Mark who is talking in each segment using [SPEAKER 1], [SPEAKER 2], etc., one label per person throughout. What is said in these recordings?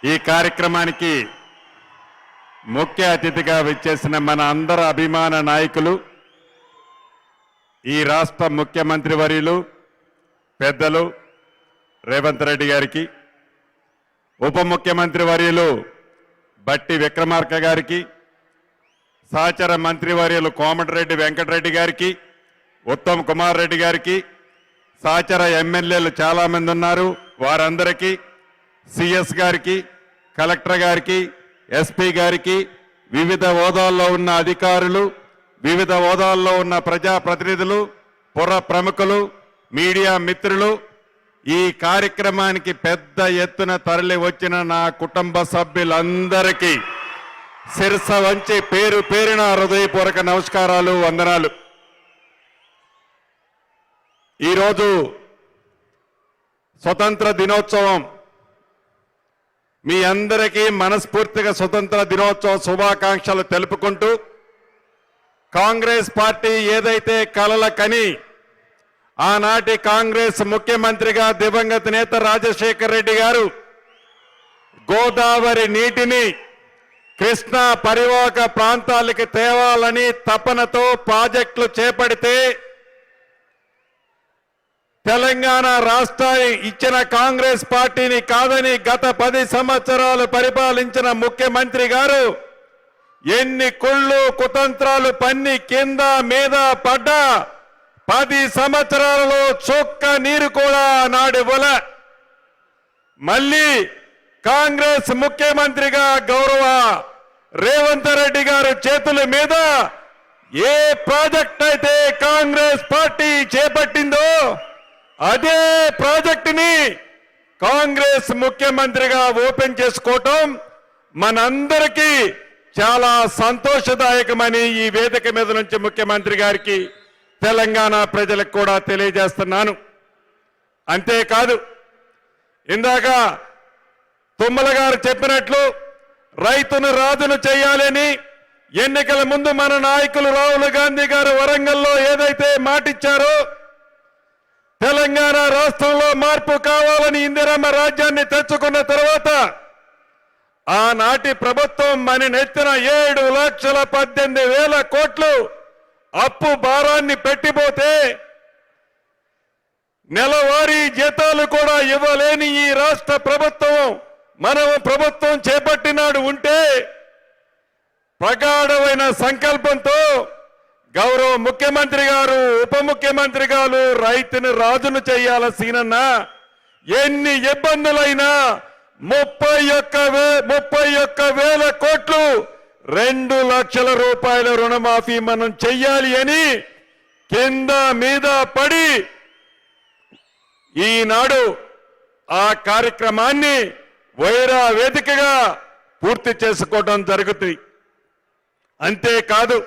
[SPEAKER 1] ఈ కార్యక్రమానికి ముఖ్య అతిథిగా విచ్చేసిన మన అందరి అభిమాన నాయకులు, ఈ రాష్ట్ర ముఖ్యమంత్రి వర్యులు పెద్దలు రేవంత్ రెడ్డి గారికి, ఉప ముఖ్యమంత్రి వర్యులు బట్టి విక్రమార్క గారికి, సహచర మంత్రి వర్యులు కోమటిరెడ్డి వెంకటరెడ్డి గారికి, ఉత్తమ్ కుమార్ రెడ్డి గారికి, సహచర ఎమ్మెల్యేలు చాలా మంది ఉన్నారు, వారందరికీ, సిఎస్ గారికి, కలెక్టర్ గారికి, ఎస్పీ గారికి, వివిధ హోదాల్లో ఉన్న అధికారులు, వివిధ హోదాల్లో ఉన్న ప్రజాప్రతినిధులు, పుర ప్రముఖులు, మీడియా మిత్రులు, ఈ కార్యక్రమానికి పెద్ద ఎత్తున తరలి వచ్చిన నా కుటుంబ సభ్యులందరికీ శిరస వంచి పేరు పేరున హృదయపూర్వక నమస్కారాలు, వందనాలు. ఈరోజు స్వతంత్ర దినోత్సవం. మీ అందరికీ మనస్ఫూర్తిగా స్వతంత్ర దినోత్సవ శుభాకాంక్షలు తెలుపుకుంటూ, కాంగ్రెస్ పార్టీ ఏదైతే కలల కని ఆనాటి కాంగ్రెస్ ముఖ్యమంత్రిగా దివంగత నేత రాజశేఖర్ రెడ్డి గారు గోదావరి నీటిని కృష్ణా పరివాహక ప్రాంతాలకి తేవాలని తపనతో ప్రాజెక్టులు చేపడితే, తెలంగాణ రాష్ట్రాన్ని ఇచ్చిన కాంగ్రెస్ పార్టీని కాదని గత 10 సంవత్సరాలు పరిపాలించిన ముఖ్యమంత్రి గారు ఎన్ని కుళ్ళు కుతంత్రాలు పన్ని కింద మీద పడ్డా 10 సంవత్సరాలలో చొక్క నీరు కూడా నాడివ్వల. మళ్ళీ కాంగ్రెస్ ముఖ్యమంత్రిగా గౌరవ రేవంత్ రెడ్డి గారు చేతుల మీద ఏ ప్రాజెక్ట్ అయితే కాంగ్రెస్ పార్టీ చేపట్టిందో అదే ప్రాజెక్టుని కాంగ్రెస్ ముఖ్యమంత్రిగా ఓపెన్ చేసుకోవటం మనందరికీ చాలా సంతోషదాయకమని ఈ వేదిక మీద నుంచి ముఖ్యమంత్రి గారికి, తెలంగాణ ప్రజలకు కూడా తెలియజేస్తున్నాను. అంతేకాదు, ఇందాక తుమ్మల గారు చెప్పినట్లు రైతును రాజును చేయాలని ఎన్నికల ముందు మన నాయకులు రాహుల్ గాంధీ గారు వరంగల్లో ఏదైతే మాటిచ్చారో, తెలంగాణ రాష్ట్రంలో మార్పు కావాలని ఇందిరమ్మ రాజ్యాన్ని తెచ్చుకున్న తర్వాత ఆనాటి ప్రభుత్వం మన నెత్తిన 7,18,000 కోట్లు అప్పు భారాన్ని పెట్టిపోతే నెలవారీ జీతాలు కూడా ఇవ్వలేని ఈ రాష్ట్ర ప్రభుత్వం మనం ప్రభుత్వం చేపట్టినాడు ఉంటే, ప్రగాఢమైన సంకల్పంతో గౌరవ ముఖ్యమంత్రి గారు, ఉప ముఖ్యమంత్రి గారు రైతును రాజును చేయాల్సినన్నా ఎన్ని ఇబ్బందులైనా 31,000 కోట్లు 2 లక్షల రూపాయల రుణమాఫీ మనం చెయ్యాలి అని కింద మీద పడి ఈనాడు ఆ కార్యక్రమాన్ని వైరా వేదికగా పూర్తి చేసుకోవడం జరుగుతుంది. అంతేకాదు,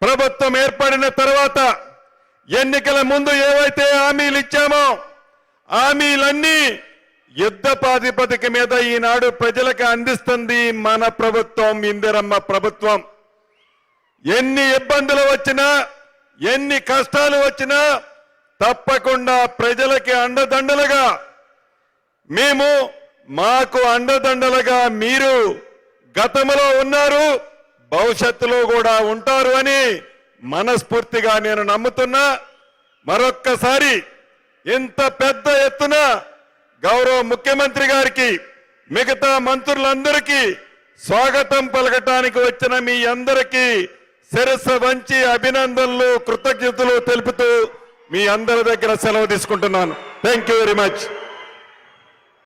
[SPEAKER 1] ప్రభుత్వం ఏర్పడిన తర్వాత ఎన్నికల ముందు ఏవైతే హామీలు ఇచ్చామో హామీలన్నీ యుద్ధ ప్రాతిపదిక మీద ఈనాడు ప్రజలకు అందిస్తుంది మన ప్రభుత్వం, ఇందిరమ్మ ప్రభుత్వం. ఎన్ని ఇబ్బందులు వచ్చినా, ఎన్ని కష్టాలు వచ్చినా తప్పకుండా ప్రజలకి అండదండలుగా మేము, మాకు అండదండలుగా మీరు గతంలో ఉన్నారు, భవిష్యత్తులో కూడా ఉంటారు అని మనస్ఫూర్తిగా నేను నమ్ముతున్నా. మరొక్కసారి ఇంత పెద్ద ఎత్తున గౌరవ ముఖ్యమంత్రి గారికి, మిగతా మంత్రులందరికీ స్వాగతం పలకటానికి వచ్చిన మీ అందరికీ శిరస్సు వంచి అభినందనలు, కృతజ్ఞతలు తెలుపుతూ మీ అందరి దగ్గర సెలవు తీసుకుంటున్నాను. Thank you very much.